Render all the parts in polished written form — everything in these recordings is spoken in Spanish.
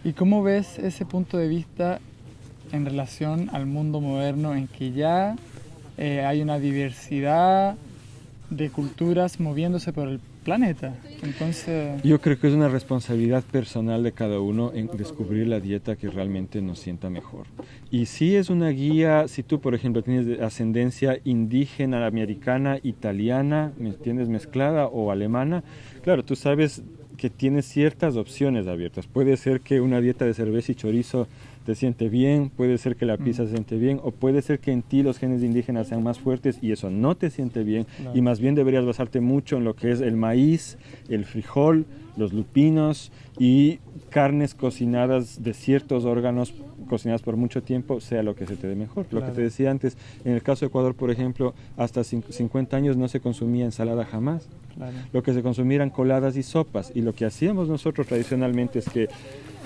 ¿Y cómo ves ese punto de vista en relación al mundo moderno en que ya hay una diversidad de culturas moviéndose por el planeta? Entonces, Yo creo que es una responsabilidad personal de cada uno en descubrir la dieta que realmente nos sienta mejor. Y si es una guía, si tú, por ejemplo, tienes ascendencia indígena, americana, italiana, ¿me entiendes? Mezclada o alemana, claro, tú sabes que tienes ciertas opciones abiertas. Puede ser que una dieta de cerveza y chorizo te siente bien, puede ser que la pizza se siente bien, o puede ser que en ti los genes indígenas sean más fuertes y eso no te siente bien, claro. y más bien deberías basarte mucho en lo que es el maíz, el frijol, los lupinos y carnes cocinadas de ciertos órganos cocinadas por mucho tiempo, sea lo que se te dé mejor. Claro. Lo que te decía antes, en el caso de Ecuador, por ejemplo, hasta 50 años no se consumía ensalada jamás. Claro. Lo que se consumía eran coladas y sopas, y lo que hacíamos nosotros tradicionalmente es que,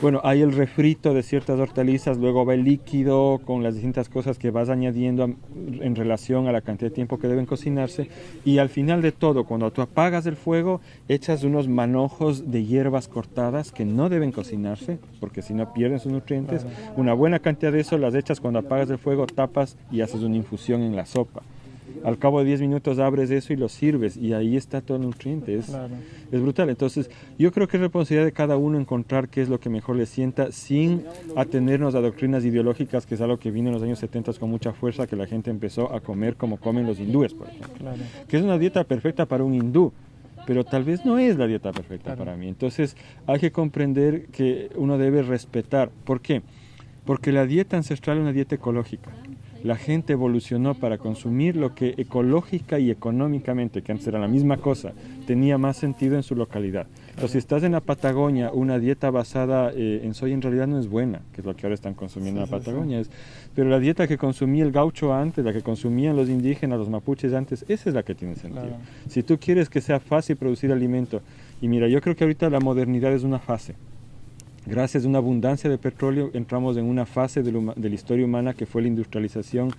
bueno, hay el refrito de ciertas hortalizas, luego va el líquido con las distintas cosas que vas añadiendo en relación a la cantidad de tiempo que deben cocinarse, y al final de todo, cuando tú apagas el fuego, echas unos manojos de hierbas cortadas que no deben cocinarse, porque si no pierden sus nutrientes. Claro. Una buena cantidad de eso las echas cuando apagas el fuego, tapas y haces una infusión en la sopa. Al cabo de 10 minutos abres eso y lo sirves, y ahí está todo el nutriente. Claro. Es brutal. Entonces, yo creo que es responsabilidad de cada uno encontrar qué es lo que mejor le sienta, sin atenernos a doctrinas ideológicas, que es algo que vino en los años 70 con mucha fuerza, que la gente empezó a comer como comen los hindúes, por ejemplo. Claro. Que es una dieta perfecta para un hindú, pero tal vez no es la dieta perfecta Claro. para mí. Entonces, hay que comprender que uno debe respetar. ¿Por qué? Porque la dieta ancestral es una dieta ecológica. La gente evolucionó para consumir lo que ecológica y económicamente, que antes era la misma cosa, tenía más sentido en su localidad. Entonces, si estás en la Patagonia, una dieta basada en soya en realidad no es buena, que es lo que ahora están consumiendo en la Patagonia. Pero la dieta que consumía el gaucho antes, la que consumían los indígenas, los mapuches antes, esa es la que tiene sentido. Claro. Si tú quieres que sea fácil producir alimento, y mira, yo creo que ahorita la modernidad es una fase. Gracias a una abundancia de petróleo entramos en una fase de la historia humana que fue la industrialización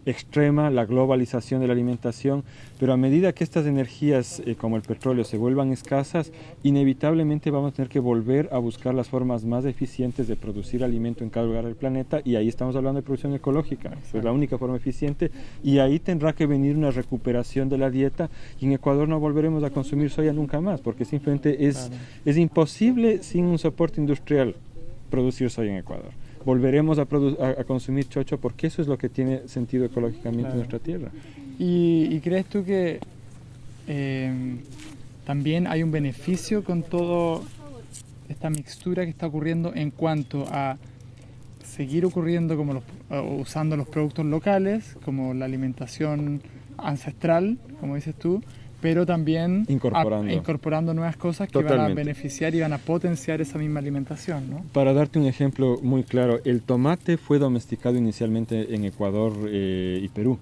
extrema, la globalización de la alimentación, pero a medida que estas energías como el petróleo se vuelvan escasas, inevitablemente vamos a tener que volver a buscar las formas más eficientes de producir alimento en cada lugar del planeta, y ahí estamos hablando de producción ecológica, es la única forma eficiente, y ahí tendrá que venir una recuperación de la dieta, y en Ecuador no volveremos a consumir soya nunca más, porque simplemente es imposible sin un soporte industrial producir soya en Ecuador. Volveremos a consumir chocho porque eso es lo que tiene sentido ecológicamente en nuestra tierra. ¿Y crees tú que también hay un beneficio con toda esta mixtura que está ocurriendo en cuanto a seguir ocurriendo como usando los productos locales, como la alimentación ancestral, como dices tú, pero también incorporando nuevas cosas que van a beneficiar y van a potenciar esa misma alimentación, ¿no? Para darte un ejemplo muy claro, el tomate fue domesticado inicialmente en Ecuador y Perú,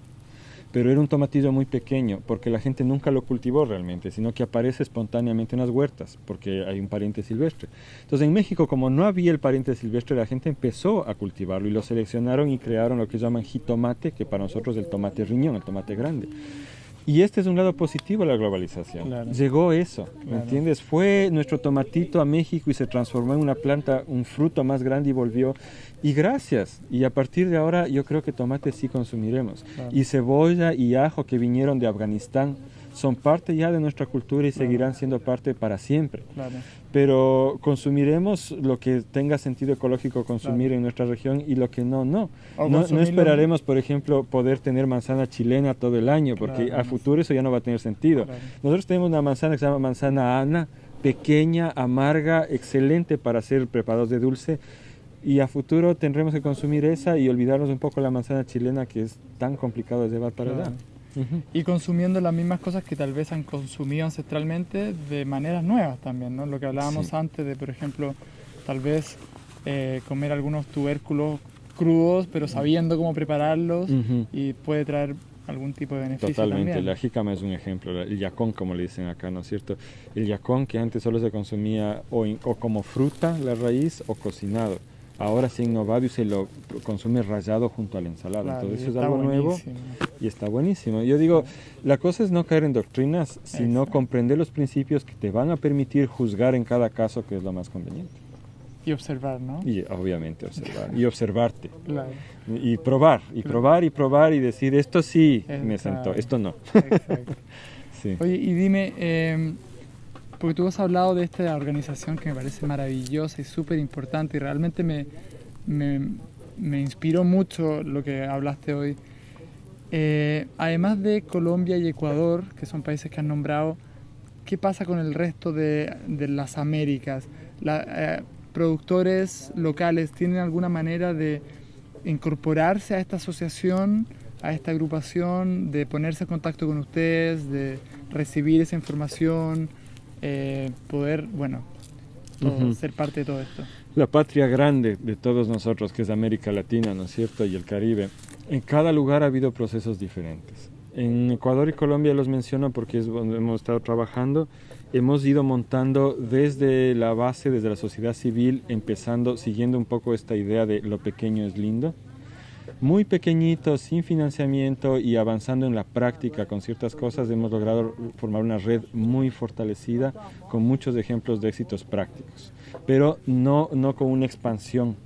pero era un tomatillo muy pequeño porque la gente nunca lo cultivó realmente, sino que aparece espontáneamente en las huertas porque hay un pariente silvestre. Entonces en México, como no había el pariente silvestre, la gente empezó a cultivarlo y lo seleccionaron y crearon lo que llaman jitomate, que para nosotros es el tomate riñón, el tomate grande. Y este es un lado positivo de la globalización. Claro. Llegó eso, ¿me entiendes? Fue nuestro tomatito a México y se transformó en una planta, un fruto más grande y volvió. Y gracias. Y a partir de ahora yo creo que tomate sí consumiremos. Claro. Y cebolla y ajo que vinieron de Afganistán son parte ya de nuestra cultura y seguirán siendo parte para siempre. Claro. Pero consumiremos lo que tenga sentido ecológico consumir en nuestra región y lo que no. No esperaremos, por ejemplo, poder tener manzana chilena todo el año, porque a futuro eso ya no va a tener sentido. Nosotros tenemos una manzana que se llama manzana Ana, pequeña, amarga, excelente para ser preparados de dulce, y a futuro tendremos que consumir esa y olvidarnos un poco la manzana chilena, que es tan complicado de llevar para allá. Y consumiendo las mismas cosas que tal vez han consumido ancestralmente de maneras nuevas también, ¿no? Lo que hablábamos antes de, por ejemplo, tal vez comer algunos tubérculos crudos, pero sabiendo cómo prepararlos, y puede traer algún tipo de beneficio. Totalmente, también. la jícama es un ejemplo, el yacón, como le dicen acá, ¿no es cierto? El yacón, que antes solo se consumía o como fruta, la raíz, o cocinado. Ahora se ha innovado y se lo consume rallado junto a la ensalada. Claro, entonces eso es algo nuevo y está buenísimo. Yo digo, la cosa es no caer en doctrinas, sino comprender los principios que te van a permitir juzgar en cada caso qué es lo más conveniente. Y observar, ¿no? Y obviamente observar, y observarte. Claro. Y probar, y probar, y probar, y decir, esto sí me Exacto. sentó, esto no. Exacto. Sí. Oye, y dime, porque tú has hablado de esta organización que me parece maravillosa y súper importante, y realmente me inspiró mucho lo que hablaste hoy. Además de Colombia y Ecuador, que son países que has nombrado, ¿qué pasa con el resto de las Américas? ¿Productores locales tienen alguna manera de incorporarse a esta asociación, a esta agrupación, de ponerse en contacto con ustedes, de recibir esa información, poder, bueno, ser parte de todo esto? La patria grande de todos nosotros, que es América Latina, ¿no es cierto?, y el Caribe, en cada lugar ha habido procesos diferentes. En Ecuador y Colombia los menciono porque es donde hemos estado trabajando. Hemos ido montando desde la base, desde la sociedad civil, empezando, siguiendo un poco esta idea de lo pequeño es lindo. Muy pequeñito, sin financiamiento y avanzando en la práctica con ciertas cosas, hemos logrado formar una red muy fortalecida con muchos ejemplos de éxitos prácticos, pero no con una expansión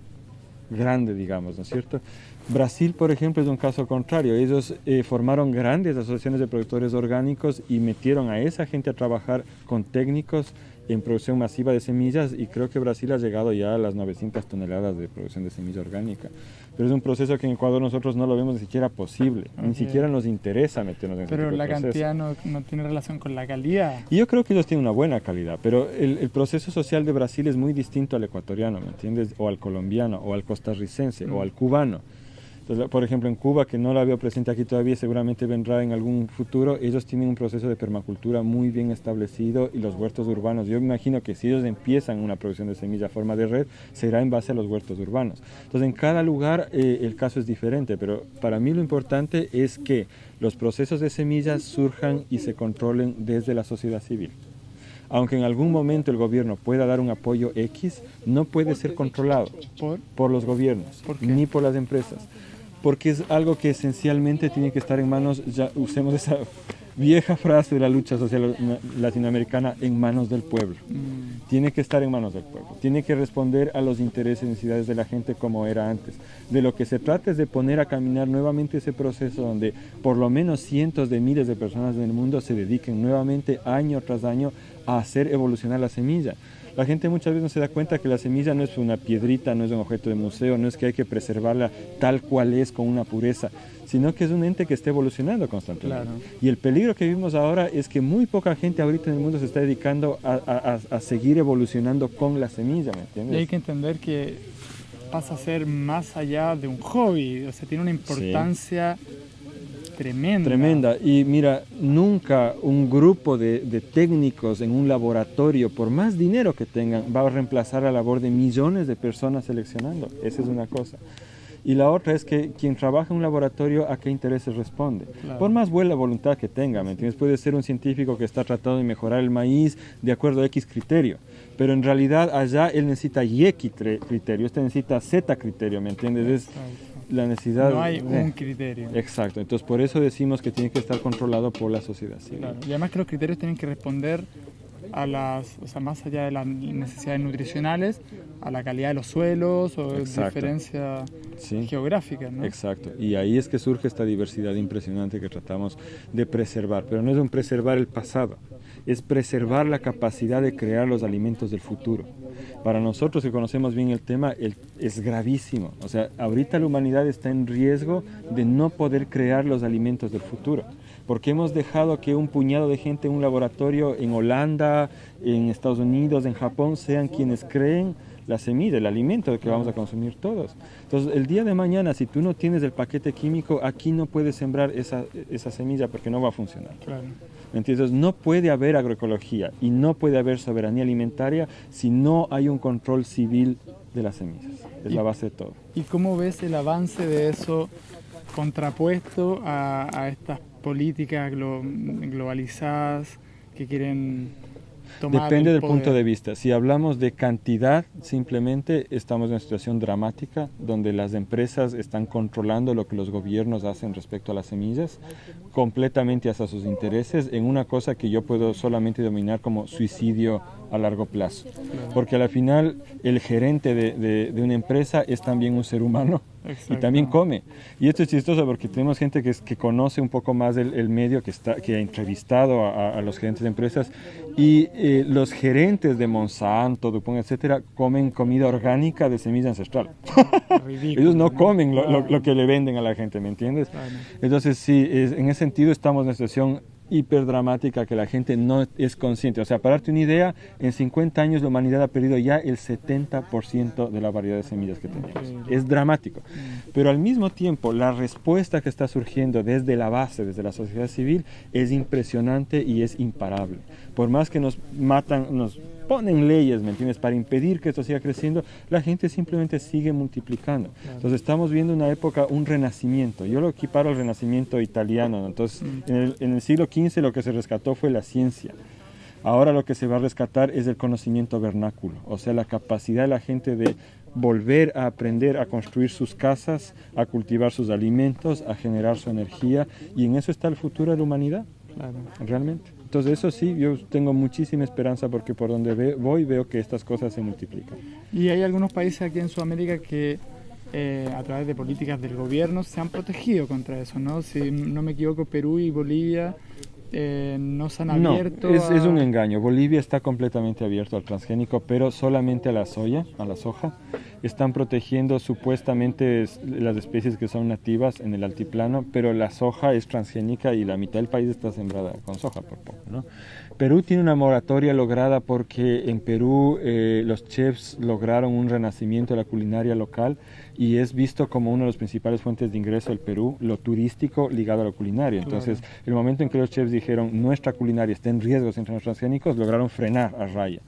grande, digamos, ¿no es cierto? Brasil, por ejemplo, es un caso contrario. Ellos formaron grandes asociaciones de productores orgánicos y metieron a esa gente a trabajar con técnicos en producción masiva de semillas, y creo que Brasil ha llegado ya a las 900 toneladas de producción de semilla orgánica. Pero es un proceso que en Ecuador nosotros no lo vemos ni siquiera posible, ni siquiera nos interesa meternos en ese Pero tipo de la proceso. cantidad no tiene relación con la calidad. Y yo creo que ellos tienen una buena calidad, pero el proceso social de Brasil es muy distinto al ecuatoriano, ¿me entiendes? O al colombiano, o al costarricense, o al cubano. Entonces, por ejemplo, en Cuba, que no la veo presente aquí todavía, seguramente vendrá en algún futuro, ellos tienen un proceso de permacultura muy bien establecido, y los huertos urbanos, yo me imagino que si ellos empiezan una producción de semilla a forma de red, será en base a los huertos urbanos. Entonces, en cada lugar el caso es diferente, pero para mí lo importante es que los procesos de semillas surjan y se controlen desde la sociedad civil. Aunque en algún momento el gobierno pueda dar un apoyo X, no puede ser controlado por los gobiernos, ni por las empresas, porque es algo que esencialmente tiene que estar en manos, ya usemos esa vieja frase de la lucha social latinoamericana, en manos del pueblo. Tiene que estar en manos del pueblo, tiene que responder a los intereses y necesidades de la gente como era antes. De lo que se trata es de poner a caminar nuevamente ese proceso donde por lo menos cientos de miles de personas en el mundo se dediquen nuevamente año tras año a hacer evolucionar la semilla. La gente muchas veces no se da cuenta que la semilla no es una piedrita, no es un objeto de museo, no es que hay que preservarla tal cual es, con una pureza, sino que es un ente que está evolucionando constantemente. Claro. Y el peligro que vivimos ahora es que muy poca gente ahorita en el mundo se está dedicando a seguir evolucionando con la semilla, ¿me entiendes? Y hay que entender que pasa a ser más allá de un hobby, o sea, tiene una importancia tremenda. Tremenda. Y mira, nunca un grupo de técnicos en un laboratorio, por más dinero que tengan, va a reemplazar la labor de millones de personas seleccionando. Esa es una cosa. Y la otra es que quien trabaja en un laboratorio, ¿a qué intereses responde? Claro. Por más buena voluntad que tenga, ¿me entiendes? Puede ser un científico que está tratando de mejorar el maíz de acuerdo a X criterio, pero en realidad allá él necesita Y criterio, este necesita Z criterio, ¿me entiendes? Es la necesidad. No hay un criterio. Exacto, entonces por eso decimos que tiene que estar controlado por la sociedad civil. Claro. Y además que los criterios tienen que responder a las, o sea, más allá de las necesidades nutricionales, a la calidad de los suelos o diferencias geográficas, ¿no? Exacto, y ahí es que surge esta diversidad impresionante que tratamos de preservar, pero no es un preservar el pasado, es preservar la capacidad de crear los alimentos del futuro. Para nosotros que conocemos bien el tema, es gravísimo. O sea, ahorita la humanidad está en riesgo de no poder crear los alimentos del futuro, porque hemos dejado que un puñado de gente en un laboratorio en Holanda, en Estados Unidos, en Japón, sean quienes creen la semilla, el alimento que vamos a consumir todos. Entonces, el día de mañana, si tú no tienes el paquete químico, aquí no puedes sembrar esa semilla porque no va a funcionar. Claro. Entonces, no puede haber agroecología y no puede haber soberanía alimentaria si no hay un control civil de las semillas. Es la base de todo. ¿Y cómo ves el avance de eso contrapuesto a estas políticas globalizadas que quieren tomar Depende el del punto poder. de vista. Si hablamos de cantidad, simplemente estamos en una situación dramática donde las empresas están controlando lo que los gobiernos hacen respecto a las semillas, completamente hasta sus intereses, en una cosa que yo puedo solamente dominar como suicidio a largo plazo. Porque al final el gerente de una empresa es también un ser humano y Exacto. también come. Y esto es chistoso porque tenemos gente que conoce un poco más el medio, que ha entrevistado a los gerentes de empresas, y los gerentes de Monsanto, DuPont, etcétera, comen comida orgánica de semilla ancestral. Ridículo, Ellos no comen Claro. lo que le venden a la gente, ¿me entiendes? Claro. Entonces sí, en ese sentido estamos en una situación hiperdramática que la gente no es consciente. O sea, para darte una idea, en 50 años la humanidad ha perdido ya el 70% de la variedad de semillas que teníamos. Increíble. Es dramático. Pero al mismo tiempo, la respuesta que está surgiendo desde la base, desde la sociedad civil, es impresionante y es imparable. Por más que nos matan, nos ponen leyes, ¿me entiendes?, para impedir que esto siga creciendo, la gente simplemente sigue multiplicando. Claro. Entonces estamos viendo una época, un renacimiento. Yo lo equiparo al renacimiento italiano, ¿no? Entonces en el siglo XV lo que se rescató fue la ciencia. Ahora lo que se va a rescatar es el conocimiento vernáculo, o sea, la capacidad de la gente de volver a aprender a construir sus casas, a cultivar sus alimentos, a generar su energía, y en eso está el futuro de la humanidad, Claro. realmente. Entonces eso sí, yo tengo muchísima esperanza porque por donde voy veo que estas cosas se multiplican. Y hay algunos países aquí en Sudamérica que a través de políticas del gobierno se han protegido contra eso, ¿no? Si no me equivoco, Perú y Bolivia no se han abierto. No, es un engaño. Bolivia está completamente abierto al transgénico, pero solamente a la soya, a la soja. Están protegiendo supuestamente las especies que son nativas en el altiplano, pero la soja es transgénica y la mitad del país está sembrada con soja por poco, ¿no? Perú tiene una moratoria lograda porque en Perú los chefs lograron un renacimiento de la culinaria local y es visto como una de las principales fuentes de ingreso del Perú, lo turístico ligado a la culinaria. Entonces, el momento en que los chefs dijeron nuestra culinaria está en riesgo entre los transgénicos, lograron frenar a raya.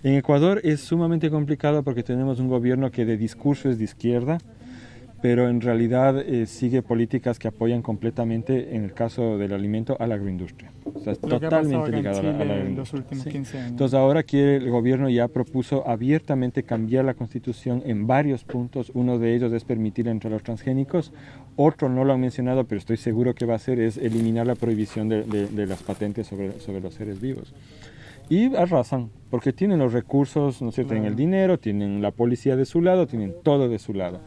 En Ecuador es sumamente complicado porque tenemos un gobierno que de discurso es de izquierda, pero en realidad sigue políticas que apoyan completamente, en el caso del alimento, a la agroindustria. O sea, es Lo que ha pasado totalmente acá en ligado a Chile la en los agroindustria. últimos 15 años. Entonces ahora el gobierno ya propuso abiertamente cambiar la constitución en varios puntos. Uno de ellos es permitir entrar a los transgénicos. Otro no lo han mencionado, pero estoy seguro que va a ser, es eliminar la prohibición de las patentes sobre los seres vivos. Y arrasan, porque tienen los recursos, ¿no es cierto? Tienen el dinero, tienen la policía de su lado, tienen todo de su lado.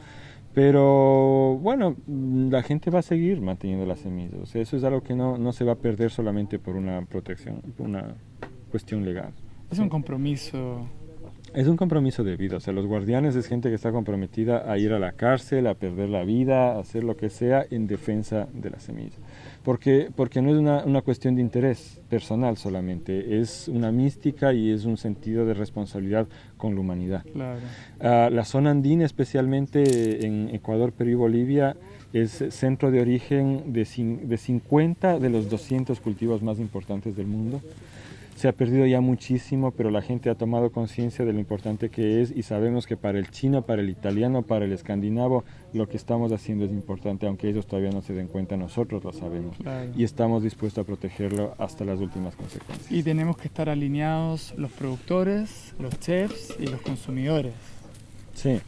Pero bueno, la gente va a seguir manteniendo las semillas. O sea, eso es algo que no se va a perder solamente por una protección, por una cuestión legal. Es un compromiso. Es un compromiso de vida. O sea, los guardianes es gente que está comprometida a ir a la cárcel, a perder la vida, a hacer lo que sea en defensa de la semilla. Porque no es una cuestión de interés personal solamente, es una mística y es un sentido de responsabilidad con la humanidad. Claro. La zona andina, especialmente en Ecuador, Perú y Bolivia, es centro de origen de 50 de los 200 cultivos más importantes del mundo. Se ha perdido ya muchísimo, pero la gente ha tomado conciencia de lo importante que es y sabemos que para el chino, para el italiano, para el escandinavo, lo que estamos haciendo es importante, aunque ellos todavía no se den cuenta, nosotros lo sabemos. Claro. Y estamos dispuestos a protegerlo hasta las últimas consecuencias. Y tenemos que estar alineados los productores, los chefs y los consumidores. Sí.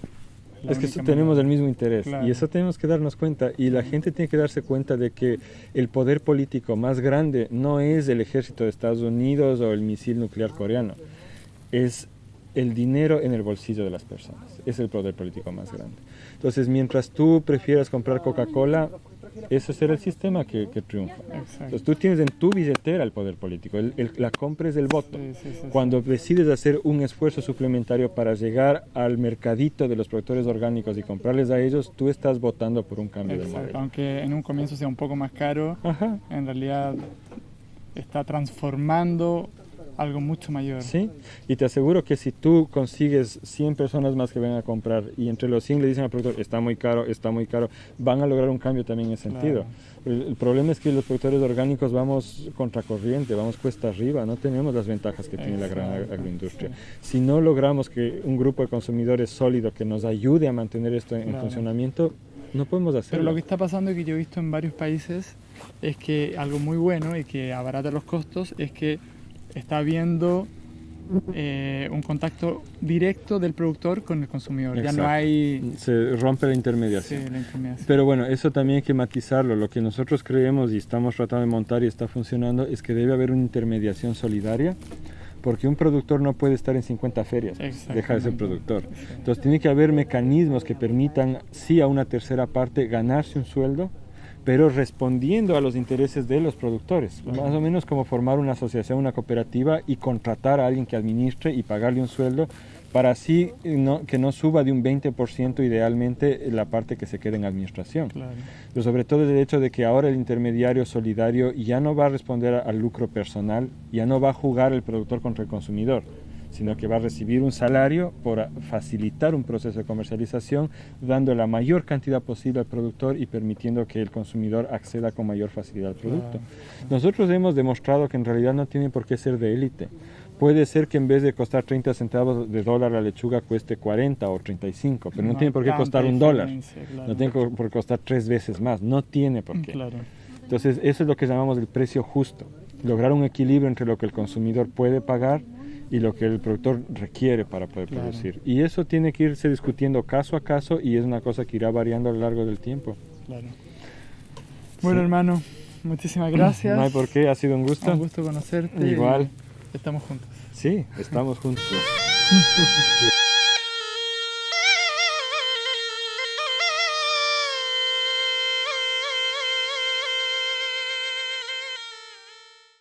La Es que única tenemos manera. el mismo interés Claro. y eso tenemos que darnos cuenta y la gente tiene que darse cuenta de que el poder político más grande no es el ejército de Estados Unidos o el misil nuclear coreano, es el dinero en el bolsillo de las personas, es el poder político más grande. Entonces, mientras tú prefieras comprar Coca-Cola, ese será el sistema que triunfa. Exacto. Entonces, tú tienes en tu billetera el poder político, la compra es del voto. Sí. Cuando decides hacer un esfuerzo suplementario para llegar al mercadito de los productores orgánicos y comprarles a ellos, tú estás votando por un cambio de Exacto. modelo. Aunque en un comienzo sea un poco más caro, Ajá. en realidad está transformando algo mucho mayor. Sí, y te aseguro que si tú consigues 100 personas más que vengan a comprar y entre los 100 le dicen al productor está muy caro, van a lograr un cambio también en ese sentido. El problema es que los productores orgánicos vamos contracorriente, vamos cuesta arriba, no tenemos las ventajas que tiene la gran agroindustria. Si no logramos que un grupo de consumidores sólido que nos ayude a mantener esto en funcionamiento, no podemos hacerlo. Pero lo que está pasando y que yo he visto en varios países es que algo muy bueno y que abarata los costos es que está habiendo un contacto directo del productor con el consumidor. Exacto. Ya no hay... Se rompe la intermediación. Sí, la intermediación. Pero bueno, eso también hay que matizarlo. Lo que nosotros creemos y estamos tratando de montar y está funcionando es que debe haber una intermediación solidaria, porque un productor no puede estar en 50 ferias, deja de ser productor. Entonces tiene que haber mecanismos que permitan, sí, a una tercera parte ganarse un sueldo, pero respondiendo a los intereses de los productores. Más o menos como formar una asociación, una cooperativa y contratar a alguien que administre y pagarle un sueldo para así que no suba de un 20% idealmente la parte que se quede en administración. Claro. Pero sobre todo el hecho de que ahora el intermediario solidario ya no va a responder al lucro personal, ya no va a jugar el productor contra el consumidor, sino que va a recibir un salario por facilitar un proceso de comercialización, dando la mayor cantidad posible al productor y permitiendo que el consumidor acceda con mayor facilidad al producto. Nosotros hemos demostrado que en realidad no tiene por qué ser de élite. Puede ser que en vez de costar 30 centavos de dólar la lechuga cueste 40 o 35, pero no tiene por qué costar $1. Claro. No tiene por qué costar 3 veces más, no tiene por qué. Claro. Entonces eso es lo que llamamos el precio justo, lograr un equilibrio entre lo que el consumidor puede pagar y lo que el productor requiere para poder producir. Y eso tiene que irse discutiendo caso a caso y es una cosa que irá variando a lo largo del tiempo. Claro. Bueno, hermano, muchísimas gracias. No hay por qué, ha sido un gusto. Un gusto conocerte. Igual. Estamos juntos. Sí, estamos juntos.